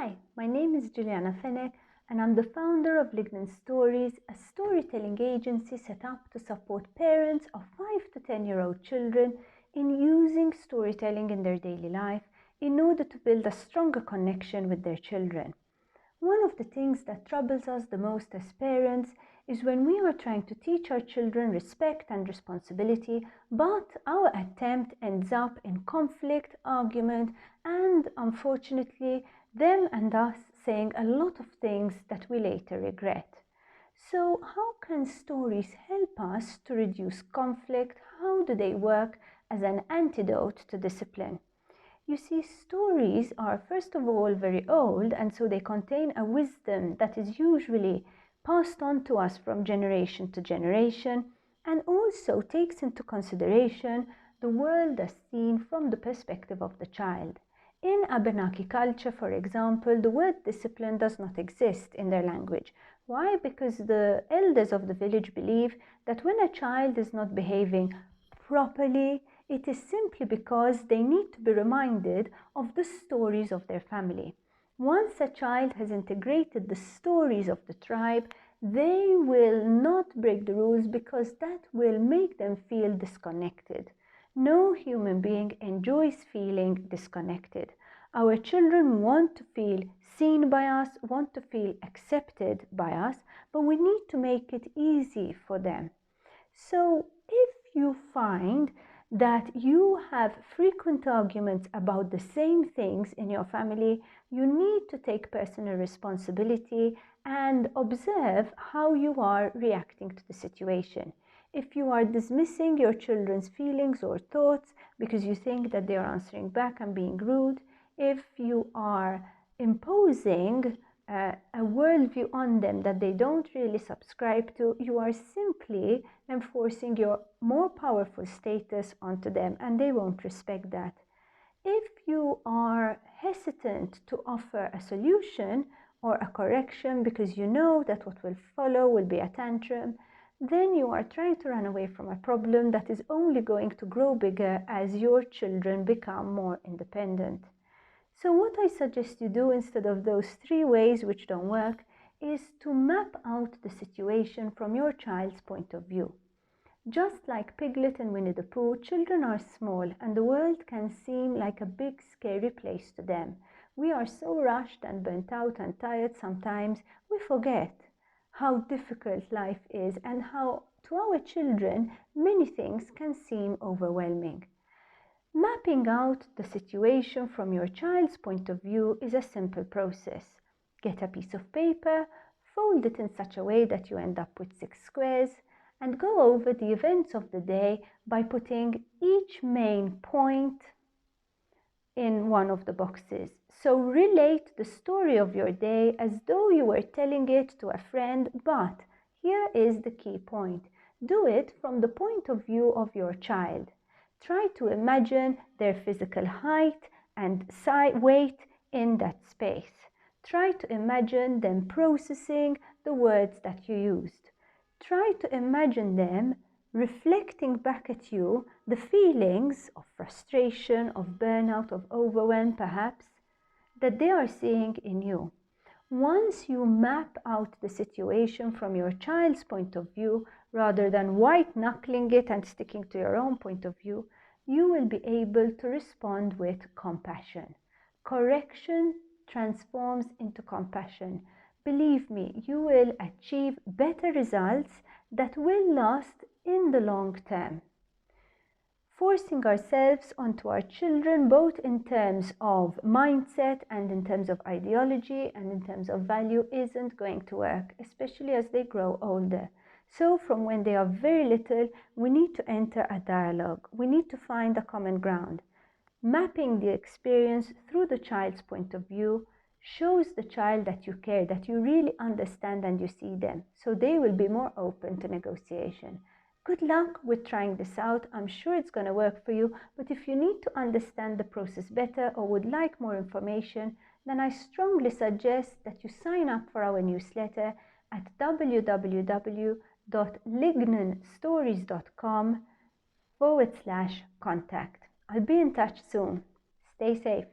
Hi, my name is Juliana Fenech and I'm the founder of Lignan Stories, a storytelling agency set up to support parents of 5 to 10-year-old children in using storytelling in their daily life in order to build a stronger connection with their children. One of the things that troubles us the most as parents is when we are trying to teach our children respect and responsibility, but our attempt ends up in conflict, argument, and unfortunately, them and us saying a lot of things that we later regret. So how can stories help us to reduce conflict? How do they work as an antidote to discipline? You see, stories are first of all very old, and so they contain a wisdom that is usually passed on to us from generation to generation, and also takes into consideration the world as seen from the perspective of the child. In Abenaki culture, for example, the word discipline does not exist in their language. Why? Because the elders of the village believe that when a child is not behaving properly, it is simply because they need to be reminded of the stories of their family. Once a child has integrated the stories of the tribe, they will not break the rules because that will make them feel disconnected. No human being enjoys feeling disconnected. Our children want to feel seen by us, want to feel accepted by us, but we need to make it easy for them. So if you find that you have frequent arguments about the same things in your family, you need to take personal responsibility and observe how you are reacting to the situation. If you are dismissing your children's feelings or thoughts because you think that they are answering back and being rude, if you are imposing a worldview on them that they don't really subscribe to, you are simply enforcing your more powerful status onto them, and they won't respect that. If you are hesitant to offer a solution or a correction because you know that what will follow will be a tantrum, then you are trying to run away from a problem that is only going to grow bigger as your children become more independent. So what I suggest you do instead of those 3 ways which don't work is to map out the situation from your child's point of view. Just like Piglet and Winnie the Pooh, children are small and the world can seem like a big scary place to them. We are so rushed and burnt out and tired sometimes we forget how difficult life is and how to our children many things can seem overwhelming. Mapping out the situation from your child's point of view is a simple process. Get a piece of paper, fold it in such a way that you end up with 6 squares, and go over the events of the day by putting each main point in one of the boxes. So relate the story of your day as though you were telling it to a friend, but here is the key point. Do it from the point of view of your child. Try to imagine their physical height and weight in that space. Try to imagine them processing the words that you used. Try to imagine them reflecting back at you the feelings of frustration, of burnout, of overwhelm perhaps, that they are seeing in you. Once you map out the situation from your child's point of view, rather than white-knuckling it and sticking to your own point of view, you will be able to respond with compassion. Correction transforms into compassion. Believe me, you will achieve better results that will last in the long term. Forcing ourselves onto our children, both in terms of mindset and in terms of ideology and in terms of value, isn't going to work, especially as they grow older. So from when they are very little, we need to enter a dialogue. We need to find a common ground. Mapping the experience through the child's point of view shows the child that you care, that you really understand and you see them. So they will be more open to negotiation. Good luck with trying this out. I'm sure it's going to work for you, but if you need to understand the process better or would like more information, then I strongly suggest that you sign up for our newsletter at www.lignanstories.com/contact. I'll be in touch soon. Stay safe.